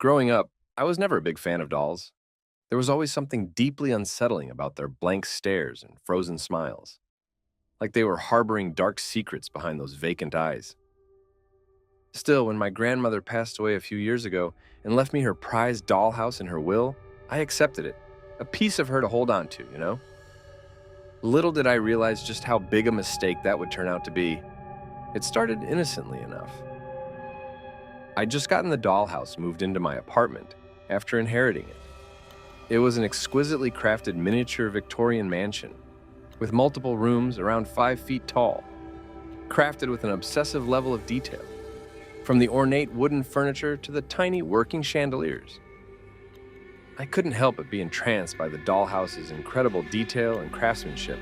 Growing up, I was never a big fan of dolls. There was always something deeply unsettling about their blank stares and frozen smiles, like they were harboring dark secrets behind those vacant eyes. Still, when my grandmother passed away a few years ago and left me her prized dollhouse in her will, I accepted it. A piece of her to hold on to, you know? Little did I realize just how big a mistake that would turn out to be. It started innocently enough. I'd just gotten the dollhouse moved into my apartment after inheriting it. It was an exquisitely crafted miniature Victorian mansion with multiple rooms around 5 feet tall, crafted with an obsessive level of detail, from the ornate wooden furniture to the tiny working chandeliers. I couldn't help but be entranced by the dollhouse's incredible detail and craftsmanship.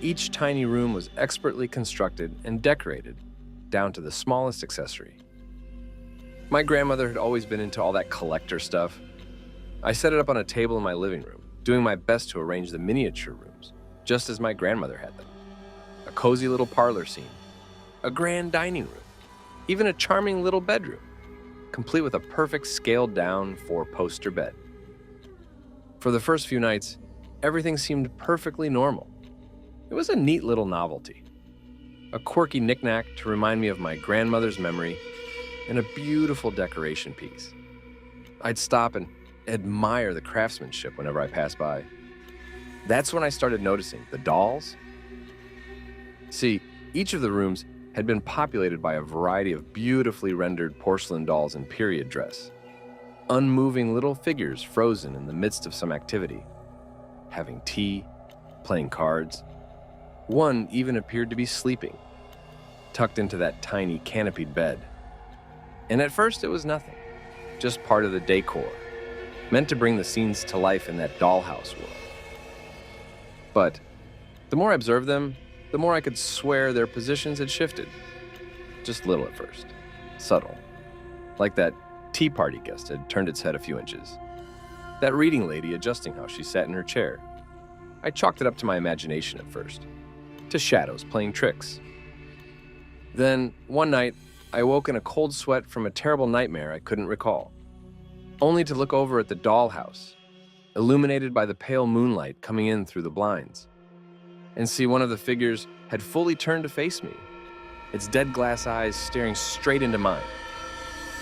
Each tiny room was expertly constructed and decorated, down to the smallest accessory. My grandmother had always been into all that collector stuff. I set it up on a table in my living room, doing my best to arrange the miniature rooms, just as my grandmother had them. A cozy little parlor scene, a grand dining room, even a charming little bedroom, complete with a perfect scaled-down 4-poster bed. For the first few nights, everything seemed perfectly normal. It was a neat little novelty, a quirky knickknack to remind me of my grandmother's memory, and a beautiful decoration piece. I'd stop and admire the craftsmanship whenever I passed by. That's when I started noticing the dolls. See, each of the rooms had been populated by a variety of beautifully rendered porcelain dolls in period dress, unmoving little figures frozen in the midst of some activity, having tea, playing cards. One even appeared to be sleeping, tucked into that tiny canopied bed. And at first it was nothing, just part of the decor, meant to bring the scenes to life in that dollhouse world. But the more I observed them, the more I could swear their positions had shifted. Just little at first, subtle, like that tea party guest had turned its head a few inches, that reading lady adjusting how she sat in her chair. I chalked it up to my imagination at first, to shadows playing tricks. Then, one night, I awoke in a cold sweat from a terrible nightmare I couldn't recall, only to look over at the dollhouse, illuminated by the pale moonlight coming in through the blinds, and see one of the figures had fully turned to face me, its dead glass eyes staring straight into mine.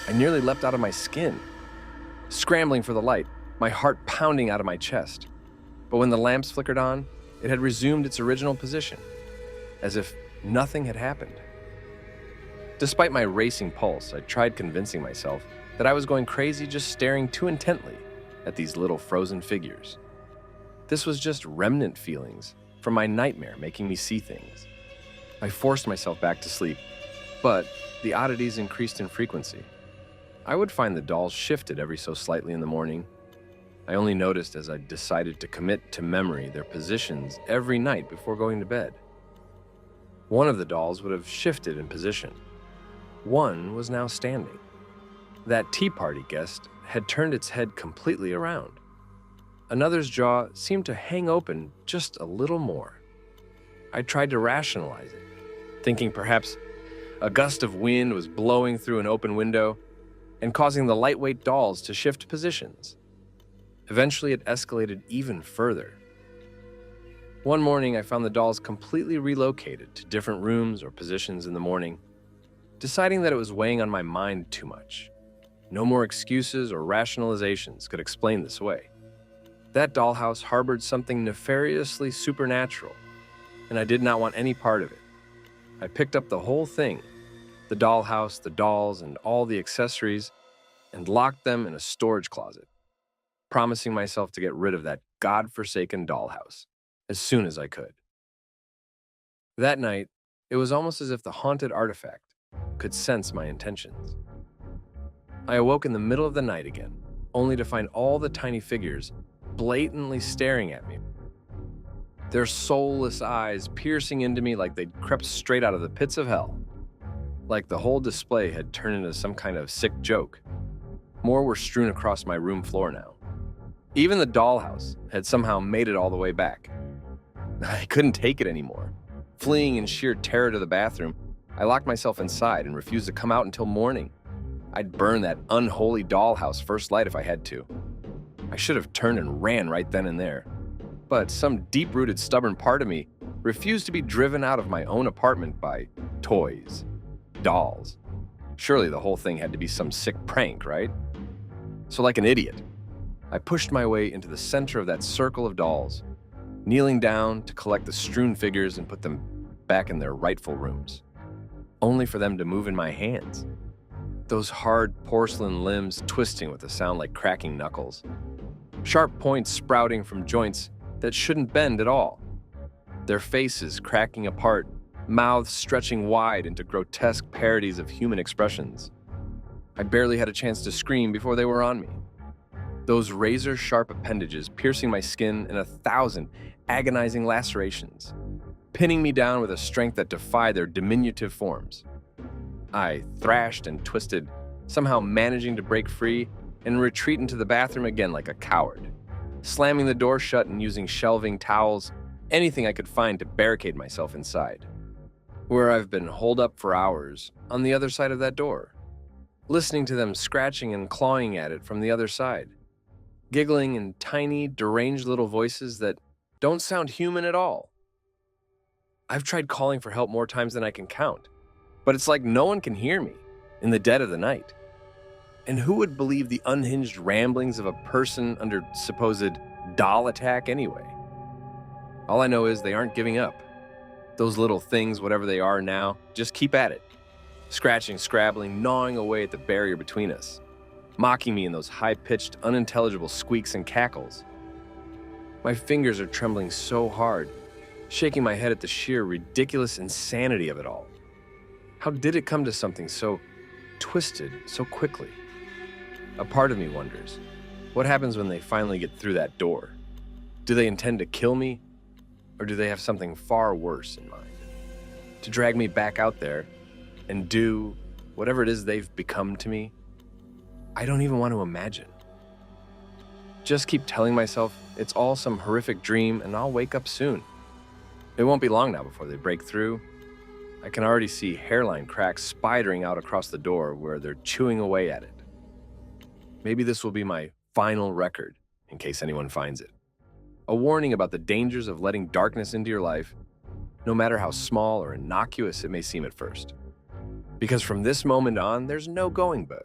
I nearly leapt out of my skin, scrambling for the light, my heart pounding out of my chest. But when the lamps flickered on, it had resumed its original position, as if nothing had happened. Despite my racing pulse, I tried convincing myself that I was going crazy just staring too intently at these little frozen figures. This was just remnant feelings from my nightmare making me see things. I forced myself back to sleep, but the oddities increased in frequency. I would find the dolls shifted every so slightly in the morning. I only noticed as I decided to commit to memory their positions every night before going to bed. One of the dolls would have shifted in position. One was now standing. That tea party guest had turned its head completely around. Another's jaw seemed to hang open just a little more. I tried to rationalize it, thinking perhaps a gust of wind was blowing through an open window and causing the lightweight dolls to shift positions. Eventually, it escalated even further. One morning, I found the dolls completely relocated to different rooms or positions in the morning, deciding that it was weighing on my mind too much. No more excuses or rationalizations could explain this away. That dollhouse harbored something nefariously supernatural, and I did not want any part of it. I picked up the whole thing, the dollhouse, the dolls, and all the accessories, and locked them in a storage closet, promising myself to get rid of that godforsaken dollhouse as soon as I could. That night, it was almost as if the haunted artifact could sense my intentions. I awoke in the middle of the night again, only to find all the tiny figures blatantly staring at me, their soulless eyes piercing into me like they'd crept straight out of the pits of hell. Like the whole display had turned into some kind of sick joke. More were strewn across my room floor now. Even the dollhouse had somehow made it all the way back. I couldn't take it anymore. Fleeing in sheer terror to the bathroom, I locked myself inside and refused to come out until morning. I'd burn that unholy dollhouse first light if I had to. I should have turned and ran right then and there. But some deep-rooted stubborn part of me refused to be driven out of my own apartment by toys, dolls. Surely the whole thing had to be some sick prank, right? So like an idiot, I pushed my way into the center of that circle of dolls, kneeling down to collect the strewn figures and put them back in their rightful rooms, only for them to move in my hands. Those hard porcelain limbs twisting with a sound like cracking knuckles. Sharp points sprouting from joints that shouldn't bend at all. Their faces cracking apart, mouths stretching wide into grotesque parodies of human expressions. I barely had a chance to scream before they were on me. Those razor-sharp appendages piercing my skin in 1,000 agonizing lacerations, pinning me down with a strength that defied their diminutive forms. I thrashed and twisted, somehow managing to break free and retreat into the bathroom again like a coward, slamming the door shut and using shelving, towels, anything I could find to barricade myself inside, where I've been holed up for hours on the other side of that door, listening to them scratching and clawing at it from the other side, giggling in tiny, deranged little voices that don't sound human at all. I've tried calling for help more times than I can count, but it's like no one can hear me in the dead of the night. And who would believe the unhinged ramblings of a person under supposed doll attack anyway? All I know is they aren't giving up. Those little things, whatever they are now, just keep at it. Scratching, scrabbling, gnawing away at the barrier between us, mocking me in those high-pitched, unintelligible squeaks and cackles. My fingers are trembling so hard, shaking my head at the sheer ridiculous insanity of it all. How did it come to something so twisted so quickly? A part of me wonders, what happens when they finally get through that door? Do they intend to kill me, or do they have something far worse in mind? To drag me back out there and do whatever it is they've become to me? I don't even want to imagine. Just keep telling myself it's all some horrific dream and I'll wake up soon. It won't be long now before they break through. I can already see hairline cracks spidering out across the door where they're chewing away at it. Maybe this will be my final record, in case anyone finds it. A warning about the dangers of letting darkness into your life, no matter how small or innocuous it may seem at first. Because from this moment on, there's no going back.